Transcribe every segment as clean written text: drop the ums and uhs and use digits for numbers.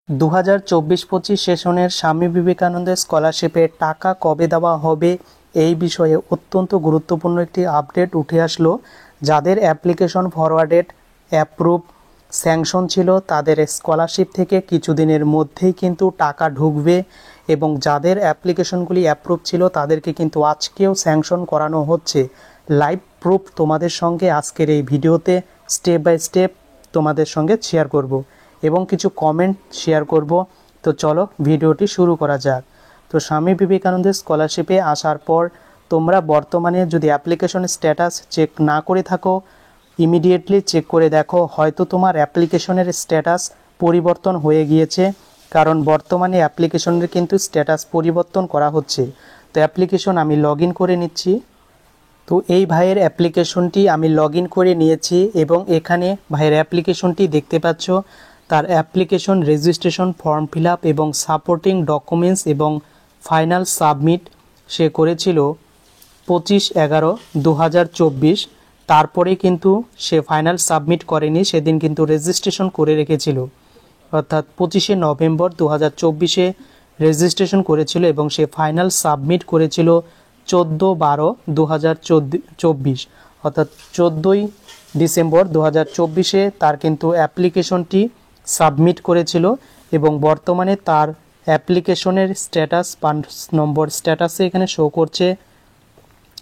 2024-25 সেশনের স্বামী বিবেকানন্দ স্কলারশিপের টাকা কবে দেওয়া হবে এই বিষয়ে অত্যন্ত গুরুত্বপূর্ণ একটি আপডেট উঠে আসলো। যাদের অ্যাপ্লিকেশন ফরওয়ার্ডেড অ্যাপ্রুভ স্যাংশন ছিল তাদের স্কলারশিপ থেকে কিছুদিনের মধ্যেই কিন্তু টাকা ঢুকবে এবং যাদের অ্যাপ্লিকেশনগুলি অ্যাপ্রুভ ছিল তাদেরকে কিন্তু আজকেও স্যাংশন করানো হচ্ছে। লাইভ প্রুফ তোমাদের সঙ্গে আজকের এই ভিডিওতে স্টেপ বাই স্টেপ তোমাদের সঙ্গে শেয়ার করব এবং কিছু কমেন্ট শেয়ার করব। তো চলো ভিডিওটি শুরু করা যাক। তো স্বামী বিবেকানন্দের স্কলারশিপে আসার পর তোমরা বর্তমানে যদি অ্যাপ্লিকেশন স্ট্যাটাস চেক না করে থাকো ইমিডিয়েটলি চেক করে দেখো, হয়তো তোমার অ্যাপ্লিকেশনের স্ট্যাটাস পরিবর্তন হয়ে গিয়েছে, কারণ বর্তমানে অ্যাপ্লিকেশনের কিন্তু স্ট্যাটাস পরিবর্তন করা হচ্ছে। তো অ্যাপ্লিকেশন আমি লগ ইন করে নিচ্ছি। তো এই ভাইয়ের অ্যাপ্লিকেশনটি আমি লগ ইন করে নিয়েছি এবং এখানে ভাইয়ের অ্যাপ্লিকেশনটি দেখতে পাচ্ছ। তার application registration form fill up এবং সাপোর্টিং ডকুমেন্টস এবং ফাইনাল সাবমিট সে করেছিল 25/11/2024। তারপরে কিন্তু সে ফাইনাল সাবমিট করেনি, সেদিন কিন্তু রেজিস্ট্রেশন করে রেখেছিল, অর্থাৎ 25শে নভেম্বর 2024 রেজিস্ট্রেশন করেছিল এবং সে ফাইনাল সাবমিট করেছিল 14/12/2024, অর্থাৎ 14ই ডিসেম্বর 2024 তার কিন্তু অ্যাপ্লিকেশনটি সাবমিট করেছিল এবং বর্তমানে তার অ্যাপ্লিকেশনের স্ট্যাটাস 5 নম্বর স্ট্যাটাসে এখানে শো করছে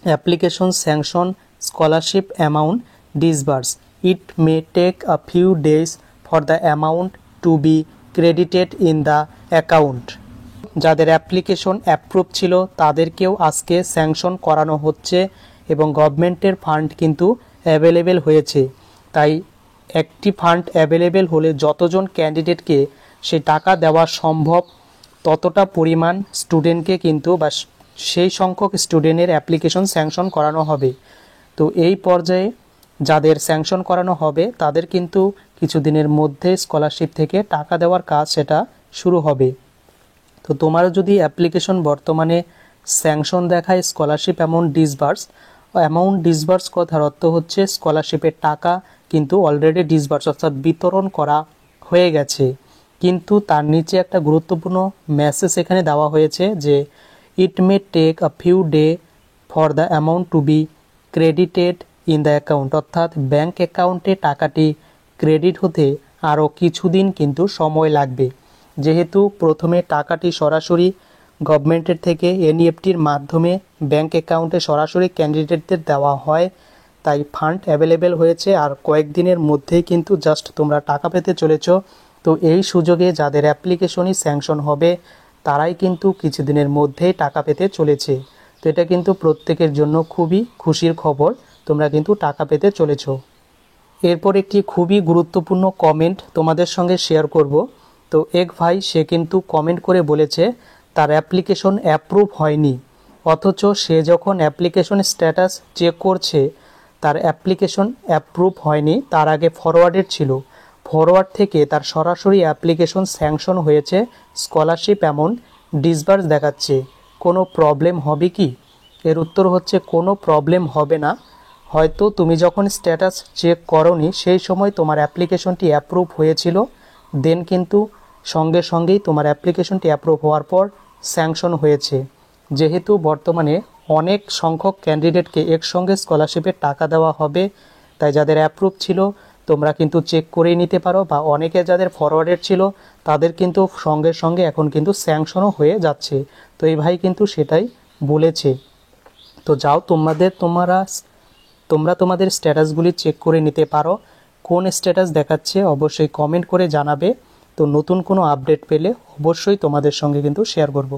application sanction scholarship amount disburse, it may take a few days for the amount to be credited in the account. যাদের অ্যাপ্লিকেশন অ্যাপ্রুভ ছিল তাদেরকেও আজকে স্যাংশন করানো হচ্ছে এবং গভর্নমেন্টের ফান্ড কিন্তু অ্যাভেলেবেল হয়েছে। তাই একটি ফান্ড অ্যাভেলেবেল হলে যতজন ক্যান্ডিডেটকে সে টাকা দেওয়া সম্ভব ততটা পরিমাণ স্টুডেন্টকে কিন্তু বা সেই সংখ্যক স্টুডেন্টের অ্যাপ্লিকেশন স্যাংশন করানো হবে। তো এই পর্যায়ে যাদের স্যাংশন করানো হবে তাদের কিন্তু কিছুদিনের মধ্যে স্কলারশিপ থেকে টাকা দেওয়ার কাজ সেটা শুরু হবে। তো তোমারও যদি অ্যাপ্লিকেশন বর্তমানে স্যাংশন দেখায় স্কলারশিপ অ্যামাউন্ট ডিসবার্স কথার অর্থ হচ্ছে স্কলারশিপের টাকা কিন্তু অলরেডি ডিসবার্স অর্থাৎ বিতরণ করা হয়ে গেছে, কিন্তু তার নিচে একটা গুরুত্বপূর্ণ মেসেজ এখানে দেওয়া হয়েছে যে it may take a few day for the amount to be credited in the account, অর্থাৎ ব্যাঙ্ক অ্যাকাউন্টে টাকাটি ক্রেডিট হতে আরও কিছুদিন কিন্তু সময় লাগবে। যেহেতু প্রথমে টাকাটি সরাসরি গভর্নমেন্টের থেকে এনইএফটির মাধ্যমে ব্যাঙ্ক অ্যাকাউন্টে সরাসরি ক্যান্ডিডেটদের দেওয়া হয়, তাই ফান্ড অ্যাভেলেবেল হয়েছে আর কয়েকদিনের মধ্যেই কিন্তু জাস্ট তোমরা টাকা পেতে চলেছ। তো এই সুযোগে যাদের অ্যাপ্লিকেশনই স্যাংশন হবে তারাই কিন্তু কিছুদিনের মধ্যেই টাকা পেতে চলেছে। তো এটা কিন্তু প্রত্যেকের জন্য খুবই খুশির খবর, তোমরা কিন্তু টাকা পেতে চলেছ। এরপর একটি খুবই গুরুত্বপূর্ণ কমেন্ট তোমাদের সঙ্গে শেয়ার করব। তো এক ভাই সে কিন্তু কমেন্ট করে বলেছে তার অ্যাপ্লিকেশন অ্যাপ্রুভ হয়নি, অথচ সে যখন অ্যাপ্লিকেশন স্ট্যাটাস চেক করছে তার অ্যাপ্লিকেশন অ্যাপ্রুভ হয়নি, তার আগে ফরওয়ার্ডেড ছিল, ফরওয়ার্ড থেকে তার সরাসরি অ্যাপ্লিকেশন স্যাংশন হয়েছে, স্কলারশিপ অ্যামাউন্ট ডিসবার্স দেখাচ্ছে। কোনো প্রবলেম হবে কি? এর উত্তর হচ্ছে কোনো প্রবলেম হবে না। হয়তো তুমি যখন স্ট্যাটাস চেক করোনি সেই সময় তোমার অ্যাপ্লিকেশনটি অ্যাপ্রুভ হয়েছিল, দেন কিন্তু সঙ্গে সঙ্গেই তোমার অ্যাপ্লিকেশনটি অ্যাপ্রুভ হওয়ার পর স্যাংশন হয়েছে। যেহেতু বর্তমানে অনেক সংখ্যক ক্যান্ডিডেটকে একসঙ্গে স্কলারশিপের টাকা দেওয়া হবে, তাই যাদের অ্যাপ্রুভ ছিল তোমরা কিন্তু চেক করেই নিতে পারো, বা অনেকে যাদের ফরওয়ার্ডেড ছিল তাদের কিন্তু সঙ্গে সঙ্গে এখন কিন্তু স্যাংশনও হয়ে যাচ্ছে। তো এই ভাই কিন্তু সেটাই বলেছে। তো যাও তোমরা তোমাদের স্ট্যাটাসগুলি চেক করে নিতে পারো। কোন স্ট্যাটাস দেখাচ্ছে অবশ্যই কমেন্ট করে জানাবে। তো নতুন কোনো আপডেট পেলে অবশ্যই তোমাদের সঙ্গে কিন্তু শেয়ার করব।